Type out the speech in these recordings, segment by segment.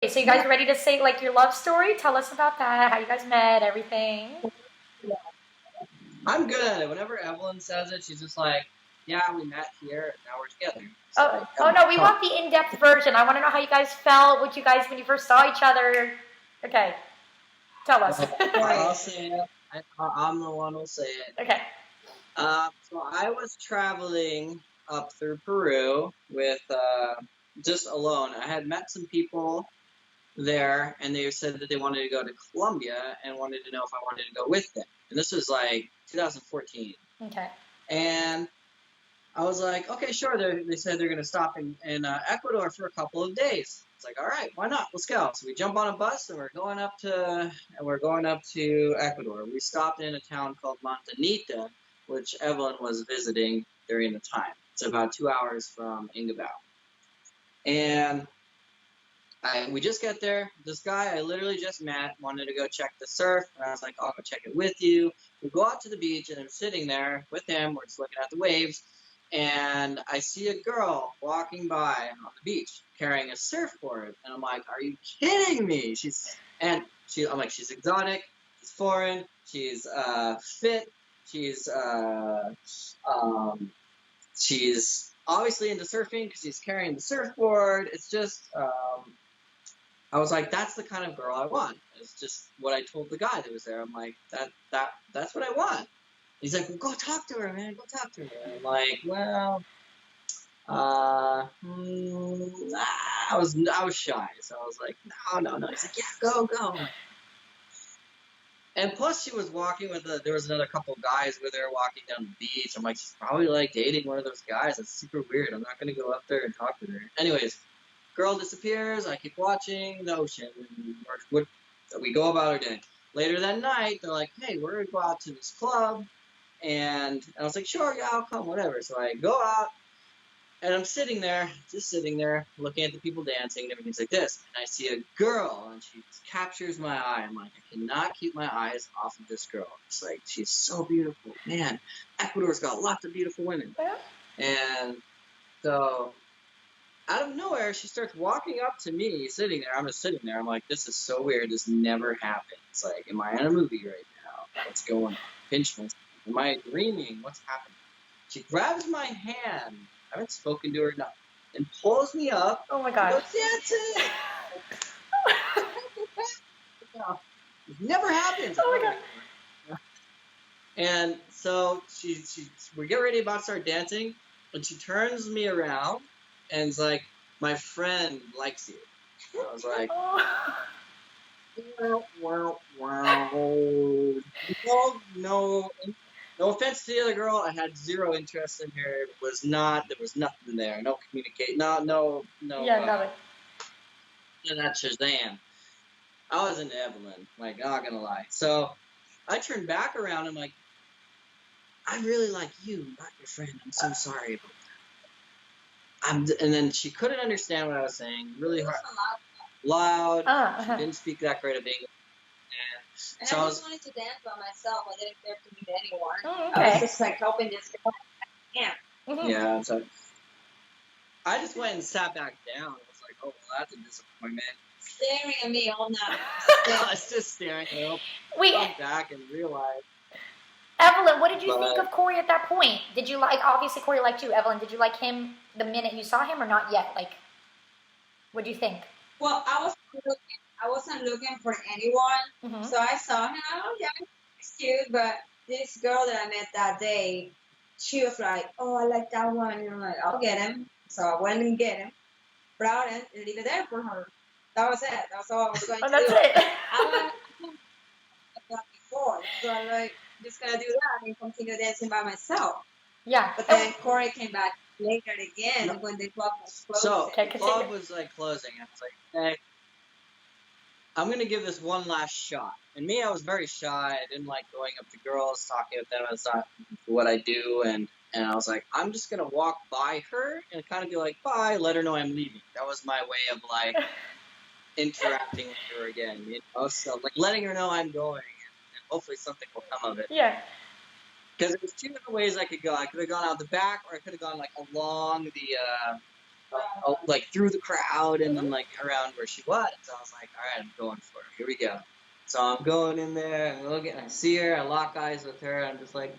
Okay, so you guys ready to say like your love story? Tell us about that, how you guys met, everything. I'm good at it. Whenever Evelyn says it, she's just like, "Yeah, we met here, and now we're together." It's Oh, like, oh come no, we on. want the in-depth version. I want to know how you guys felt, what you guys when you first saw each other. Okay, tell us. Well, I'll say it. I'm the one who'll say it. Okay. So I was traveling up through Peru with just alone. I had met some people there, and they said that they wanted to go to Colombia and wanted to know if I wanted to go with them. And this was like 2014. Okay. And I was like, okay, sure. They said they're going to stop in Ecuador for a couple of days. It's like, all right, why not? Let's go. So we jump on a bus and we're going up to Ecuador. We stopped in a town called Montanita, which Evelyn was visiting during the time. It's about 2 hours from Ingabao. And we just get there. This guy I literally just met wanted to go check the surf, and I was like, I'll go check it with you. We go out to the beach, and I'm sitting there with him. We're just looking at the waves, and I see a girl walking by on the beach carrying a surfboard, and I'm like, are you kidding me? I'm like, she's exotic, she's foreign, she's fit, she's obviously into surfing because she's carrying the surfboard. It's just I was like, that's the kind of girl I want. It's just what I told the guy that was there. I'm like, that's what I want. He's like, well, go talk to her, man. Go talk to her. I'm like, well, I was shy, so I was like, no. He's like, yeah, go. And plus, she was walking with there was another couple of guys with her walking down the beach. I'm like, she's probably like dating one of those guys. That's super weird. I'm not gonna go up there and talk to her. Anyways, girl disappears. I keep watching the ocean. We go about our day. Later that night, they're like, hey, we're gonna go out to this club. And I was like, sure, yeah, I'll come, whatever. So I go out, and I'm just sitting there, looking at the people dancing and everything's like this. And I see a girl, and she captures my eye. I'm like, I cannot keep my eyes off of this girl. It's like, she's so beautiful. Man, Ecuador's got lots of beautiful women. And so out of nowhere, she starts walking up to me, sitting there. I'm just sitting there. I'm like, this is so weird. This never happens. Like, am I in a movie right now? What's going on? Pinch myself. Am I dreaming? What's happening? She grabs my hand. I haven't spoken to her enough. And pulls me up. Oh my god. Goes, that's it. It never happens. Oh my god. And so we get ready about to start dancing, and she turns me around and is like, my friend likes you. And I was like, wow. No offense to the other girl. I had zero interest in her. There was nothing there. No communicate. No. Yeah, nothing. And that's Shazam. I was into Evelyn. Like, not gonna lie. So I turned back around. I'm like, I really like you, not your friend. I'm so sorry about that. And then she couldn't understand what I was saying. Really hard, loud. She didn't speak that great of English. And so I just wanted to dance by myself. I didn't care to meet anyone. Oh, okay. I was just like helping this girl. Yeah. So I just went and sat back down. I was like, oh, well, that's a disappointment. Staring at me all night. I was just staring at her. Wait. I back and realized. Evelyn, what did you think of Corey at that point? Did you like, obviously Corey liked you, Evelyn. Did you like him the minute you saw him or not yet? Like, what do you think? Well, I wasn't looking for anyone. So I saw him. Oh, yeah, he's cute. But this girl that I met that day, she was like, oh, I like that one. And I'm like, I'll get him. So I went and get him, brought him, and leave it there for her. That was it. That's all I was going to do. That's it. I that before. So I'm like, just going to do that and continue dancing by myself. Yeah. But then Corey came back later again when the club was closing. So the club was like closing. I was like, hey, I'm going to give this one last shot. And me, I was very shy. I didn't like going up to girls, talking with them. That's not what I do. And I was like, I'm just going to walk by her and kind of be like, bye, let her know I'm leaving. That was my way of like interacting with her again. You know? So like letting her know I'm going and hopefully something will come of it. Yeah. Because there was two different ways I could go. I could have gone out the back or I could have gone like along like through the crowd and then like around where she was. So I was like, all right, I'm going for it. Here we go. So I'm going in there and looking. I see her. I lock eyes with her. I'm just like,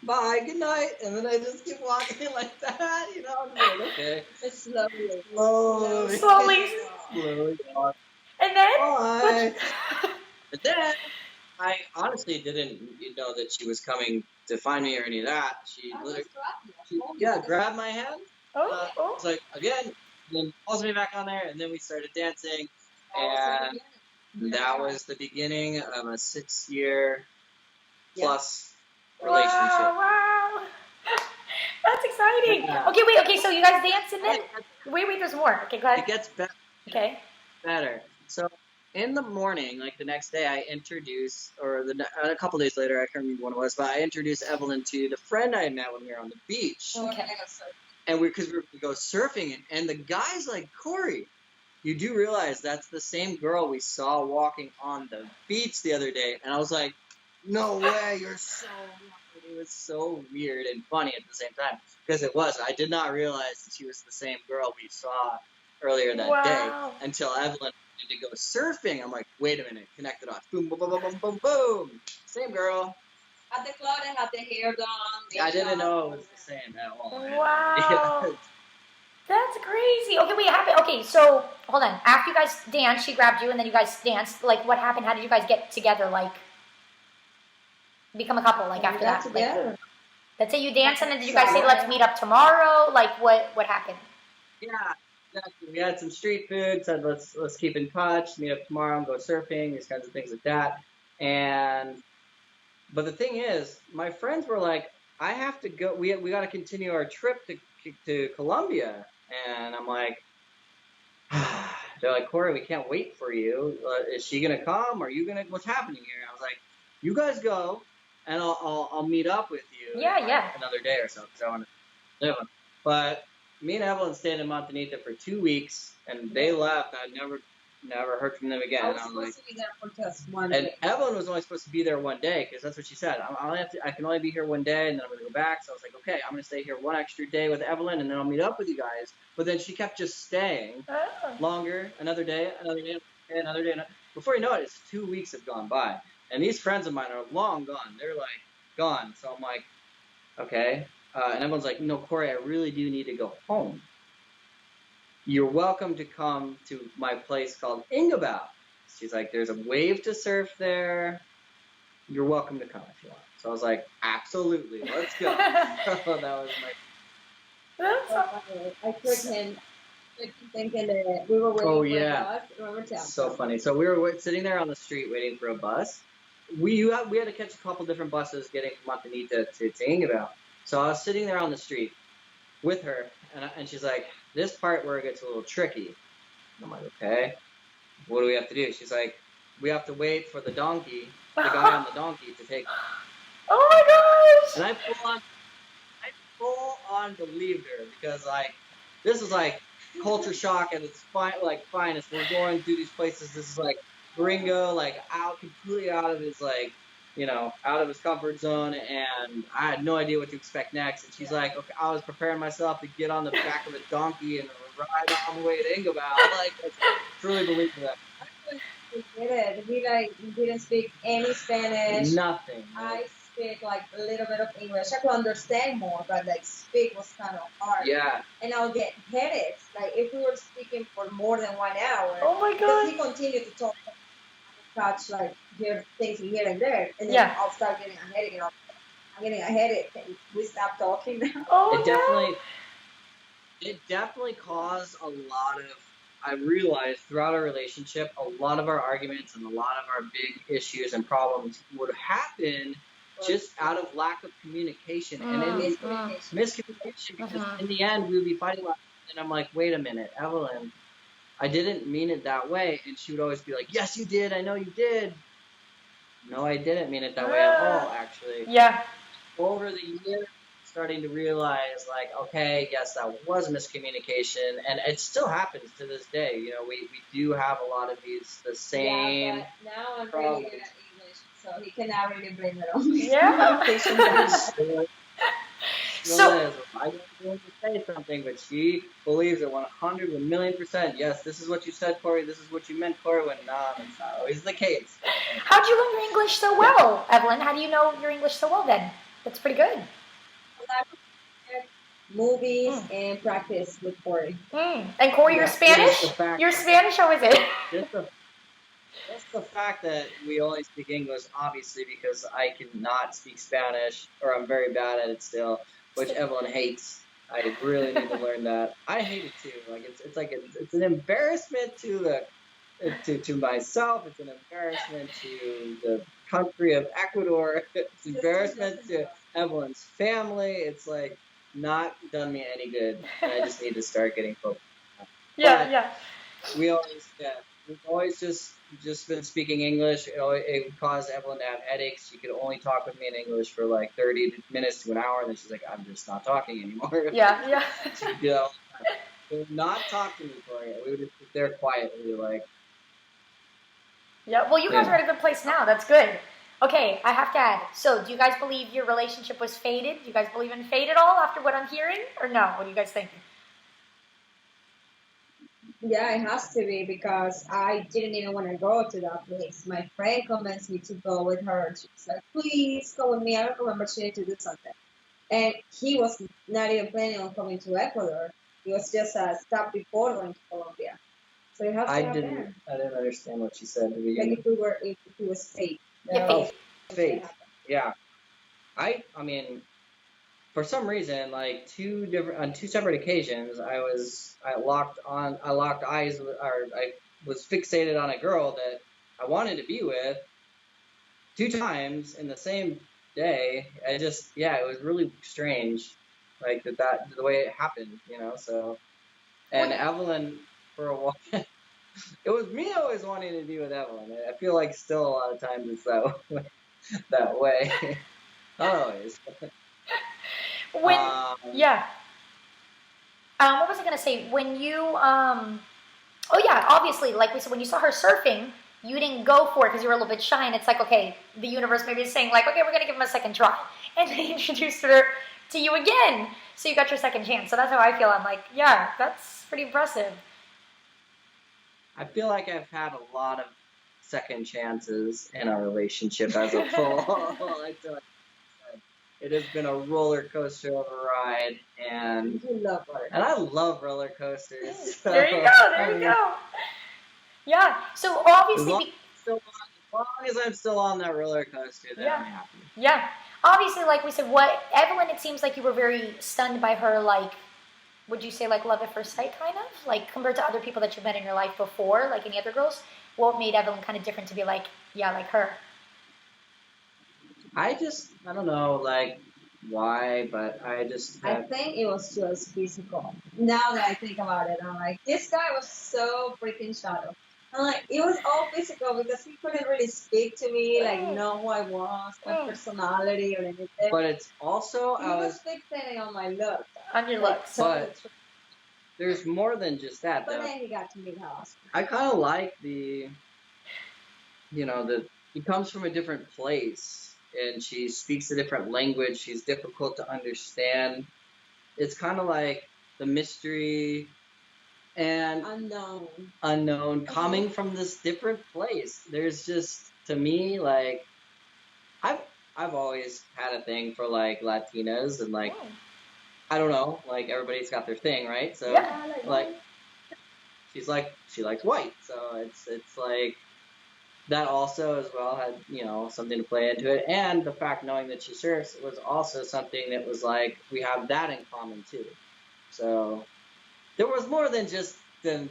bye, good night. And then I just keep walking like that. You know, I'm just like, okay. It's slowly. Slowly. And then? Bye. But then I honestly didn't know that she was coming to find me or any of that. She literally, grabbed my hand. It's like, again, then pulls me back on there, and then we started dancing, and that was the beginning of a 6-year plus relationship. Wow. That's exciting. Yeah. Okay, so you guys dance and then... Wait, there's more. Okay, go ahead. It gets better. Okay. Better. So in the morning, like the next day, I introduced, or a couple days later, I can't remember when it was, but I introduced Evelyn to the friend I had met when we were on the beach. Okay. And because we were going to go surfing, and the guy's like, Corey, you do realize that's the same girl we saw walking on the beach the other day. And I was like, no way, you're so lucky. It was so weird and funny at the same time, because it was. I did not realize that she was the same girl we saw earlier that day until Evelyn wanted to go surfing. I'm like, wait a minute, connect the dots. Boom, boom, boom, boom, boom, boom, boom. Same girl. At the club, they had the hair done. I didn't know it was the same at all. Wow. That's crazy. Okay, wait, okay, so, hold on. After you guys danced, she grabbed you, and then you guys danced. Like, what happened? How did you guys get together, like, become a couple, like, after that? Together. Like, let's say you danced, and then did you guys say, let's meet up tomorrow? Like, what happened? Yeah, exactly. We had some street food, said, let's keep in touch, meet up tomorrow, and go surfing, these kinds of things like that. But the thing is, my friends were like, I have to go, we got to continue our trip to Colombia. And I'm like, they're like, Corey, we can't wait for you. Is she going to come? Are you going to, what's happening here? And I was like, you guys go, and I'll meet up with you. Another day or so, because I want to live. But me and Evelyn stayed in Montanita for 2 weeks, and they left. I never heard from them again. I was supposed to be there for just one day. And Evelyn was only supposed to be there one day, because that's what she said. I can only be here one day, and then I'm going to go back. So I was like, okay, I'm going to stay here one extra day with Evelyn, and then I'll meet up with you guys. But then she kept just staying longer, another day, another day. Before you know it, it's 2 weeks have gone by. And these friends of mine are long gone. They're like, gone. So I'm like, okay. And everyone's like, no, Corey, I really do need to go home. You're welcome to come to my place called Ingabao. She's like, there's a wave to surf there. You're welcome to come if you want. So I was like, absolutely, let's go. So that was my... I tricked him thinking that we were waiting for a bus. So funny. So we were sitting there on the street waiting for a bus. We had to catch a couple different buses getting from Montanita to Ingabao. So I was sitting there on the street with her, and she's like, this part where it gets a little tricky. I'm like, okay, what do we have to do? She's like, we have to wait for the donkey, the guy on the donkey to take. Oh my gosh! And I full on believed her, because like, this is like culture shock at its finest. We're going through these places. This is like gringo, like completely out of his out of his comfort zone, and I had no idea what to expect next. And she's like, okay, I was preparing myself to get on the back of a donkey and ride all the way to Ingabao. Like, I truly believe that. He didn't speak any Spanish. Nothing. I speak like a little bit of English. I could understand more, but like speak was kind of hard. Yeah. And I'll get headaches. Like if we were speaking for more than 1 hour. Oh my god. Because he continued to talk. Touch like hear things here and there, and then I'll start getting a headache, and I'm getting a headache, and we stop talking now. Oh, it definitely caused a lot of. I realized throughout our relationship, a lot of our arguments and a lot of our big issues and problems would happen just out of lack of communication and miscommunication. Because in the end, we would be fighting, and I'm like, wait a minute, Evelyn. I didn't mean it that way. And she would always be like, yes, you did. I know you did. No, I didn't mean it that way at all, actually. Yeah. Over the years, starting to realize, like, okay, yes, that was miscommunication. And it still happens to this day. You know, we do have a lot of the same. Yeah, but now I'm really good at English, so he cannot really blame it on me. Yeah. So, Liz, I don't want to say something, but she believes it 100, 1,000,000%. Yes, this is what you said, Corey. This is what you meant, Corey. When no, that's not always the case. how'd you learn your English so well, Evelyn? How do you know your English so well then? That's pretty good. Movies and practice with Corey. And Corey, you're Spanish? You're Spanish? How is it? Just the fact that we only speak English, obviously, because I cannot speak Spanish, or I'm very bad at it still, which Evelyn hates. I really need to learn that. I hate it too. Like it's an embarrassment to myself. It's an embarrassment to the country of Ecuador. It's an embarrassment to Evelyn's family. It's like not done me any good. And I just need to start getting focused. Yeah. We've always just been speaking English. It would cause Evelyn to have headaches. She could only talk with me in English for like 30 minutes to an hour, and then she's like, I'm just not talking anymore. Yeah. She would not talk to me for it. We would just sit there quietly, like. Yeah, well, you guys are at a good place now. That's good. Okay, I have to add. So, do you guys believe your relationship was fated? Do you guys believe in fate at all after what I'm hearing? Or no? What do you guys think? Yeah, it has to be because I didn't even want to go to that place. My friend convinced me to go with her. She was like, please go with me. I don't remember, she needed to do something. And he was not even planning on coming to Ecuador. It was just a stop before going to Colombia. So you have to I didn't understand what she said to begin. Like if it was fate. Yeah, fate. Yeah. I mean, for some reason, like on two separate occasions, I locked eyes with, or I was fixated on a girl that I wanted to be with 2 times in the same day. It was really strange, like that the way it happened, So, and Evelyn, for a while, it was me always wanting to be with Evelyn. I feel like still a lot of times it's that way. Not always. What was I gonna say? When you obviously, like we said, when you saw her surfing, you didn't go for it because you were a little bit shy, and it's like, okay, the universe maybe is saying like, okay, we're gonna give him a second try, and they introduced her to you again, so you got your second chance. So that's how I feel. I'm like, yeah, that's pretty impressive. I feel like I've had a lot of second chances in our relationship as a whole. It has been a roller coaster of a ride, and I love roller coasters. So, there you go. Yeah. So obviously, as long as I'm still on that roller coaster, then I'm happy. Yeah. Obviously, like we said, Evelyn, it seems like you were very stunned by her, like, would you say, like, love at first sight, kind of? Like, compared to other people that you met in your life before, like any other girls? What made Evelyn kind of different to be like, yeah, like her? I don't know, like, why, but I think it was just physical. Now that I think about it, I'm like, this guy was so freaking shallow. I'm like, it was all physical because he couldn't really speak to me, like, know who I was, my personality, or anything. But it's also, he was fixating on my looks. On your looks. But there's more than just that, But then he got to meet her. I kind of like he comes from a different place, and she speaks a different language. She's difficult to understand. It's kind of like the mystery and unknown coming from this different place. There's just, to me, like, I've always had a thing for like Latinas, and like, I don't know, like everybody's got their thing, right? So like she likes white, so it's like that also as well had something to play into it, and the fact knowing that she surfs was also something that was like we have that in common too. So there was more than just the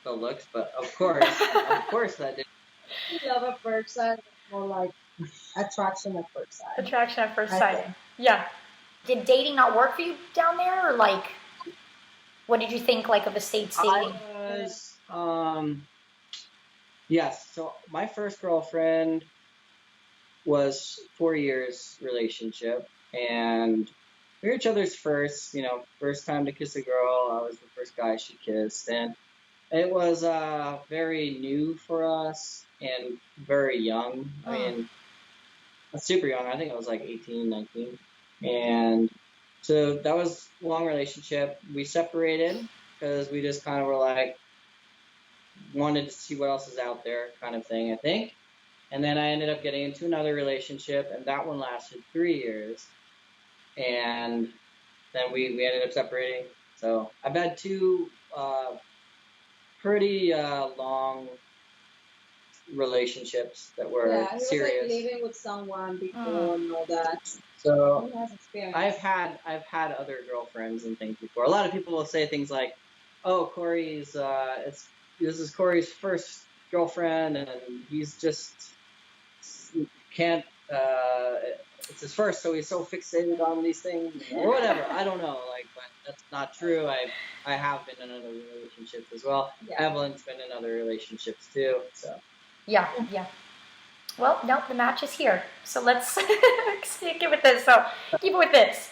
looks, but of course that did. Love at first sight, more like attraction at first sight. Attraction at first sight. Yeah. Did dating not work for you down there, or like, what did you think like of the States dating? Yes. So my first girlfriend was 4 years relationship, and we were each other's first time to kiss a girl. I was the first guy she kissed, and it was very new for us and very young. I mean, super young. I think I was like 18, 19. And So that was a long relationship. We separated because we just kind of were like, wanted to see what else is out there kind of thing, I think. And then I ended up getting into another relationship, and that one lasted 3 years. And then we ended up separating. So I've had two pretty long relationships that were Yeah, he was serious. like living with someone before and all that. So He has experience. I've had other girlfriends and things before. A lot of people will say things like, "Oh, Corey's this is Corey's first girlfriend, and he's just can't. It's his first, so he's so fixated on these things or whatever." I don't know, like, but that's not true. I have been in other relationships as well. Yeah. Evelyn's been in other relationships too. So Yeah. Well, no, the match is here. So let's stick it with this. So keep it with this.